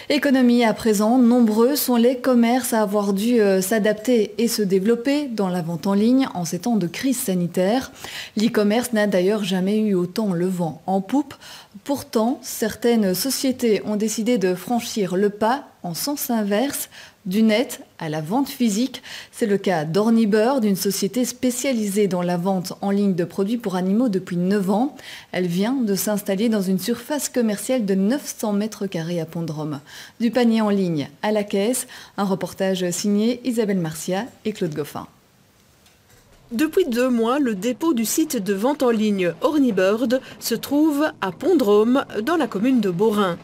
Économie à présent, nombreux sont les commerces à avoir dû s'adapter et se développer dans la vente en ligne en ces temps de crise sanitaire. L'e-commerce n'a d'ailleurs jamais eu autant le vent en poupe. Pourtant, certaines sociétés ont décidé de franchir le pas en sens inverse, du net à la vente physique. C'est le cas d'Ornibird, une société spécialisée dans la vente en ligne de produits pour animaux depuis 9 ans. Elle vient de s'installer dans une surface commerciale de 900 mètres carrés à Pont-de-Rome. Du panier en ligne à la caisse, un reportage signé Isabelle Marcia et Claude Goffin. Depuis 2 mois, le dépôt du site de vente en ligne Ornibird se trouve à Pont-de-Rome, dans la commune de Beaurain.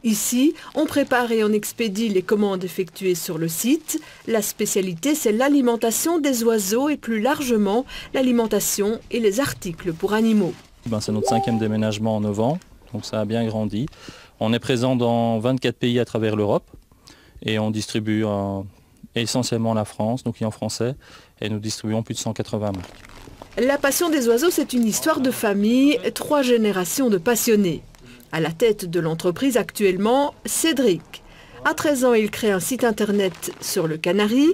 Ici, on prépare et on expédie les commandes effectuées sur le site. La spécialité, c'est l'alimentation des oiseaux et plus largement l'alimentation et les articles pour animaux. C'est notre 5e déménagement en 9 ans, donc ça a bien grandi. On est présent dans 24 pays à travers l'Europe et on distribue essentiellement la France, nos clients français, et nous distribuons plus de 180 marques. La passion des oiseaux, c'est une histoire de famille, 3 générations de passionnés. À la tête de l'entreprise actuellement, Cédric. À 13 ans, il crée un site internet sur le Canari.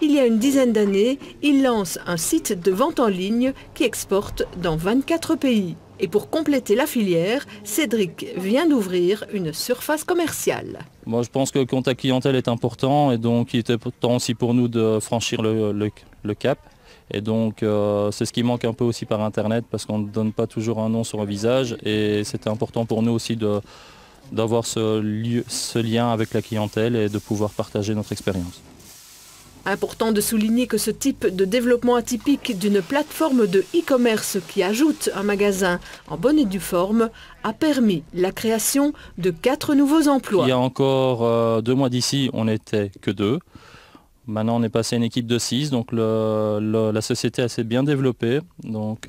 Il y a une dizaine d'années, il lance un site de vente en ligne qui exporte dans 24 pays. Et pour compléter la filière, Cédric vient d'ouvrir une surface commerciale. Moi, je pense que le contact clientèle est important et donc il était important aussi pour nous de franchir le cap. Et donc c'est ce qui manque un peu aussi par Internet parce qu'on ne donne pas toujours un nom sur un visage et c'était important pour nous aussi d'avoir ce lien avec la clientèle et de pouvoir partager notre expérience. Important de souligner que ce type de développement atypique d'une plateforme de e-commerce qui ajoute un magasin en bonne et due forme a permis la création de 4 nouveaux emplois. Il y a encore 2 mois d'ici, on n'était que 2. Maintenant, on est passé à une équipe de 6, donc la société s'est bien développée. Donc,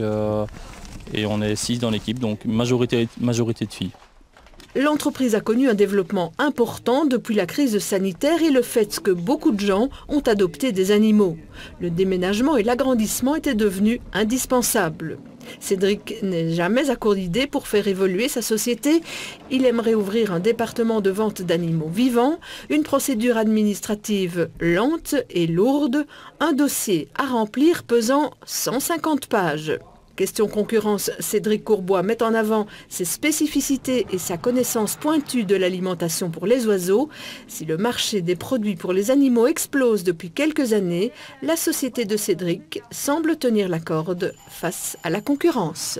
et on est 6 dans l'équipe, donc majorité de filles. L'entreprise a connu un développement important depuis la crise sanitaire et le fait que beaucoup de gens ont adopté des animaux. Le déménagement et l'agrandissement étaient devenus indispensables. Cédric n'est jamais à court d'idées pour faire évoluer sa société. Il aimerait ouvrir un département de vente d'animaux vivants, une procédure administrative lente et lourde, un dossier à remplir pesant 150 pages. Question concurrence, Cédric Courbois met en avant ses spécificités et sa connaissance pointue de l'alimentation pour les oiseaux. Si le marché des produits pour les animaux explose depuis quelques années, la société de Cédric semble tenir la corde face à la concurrence.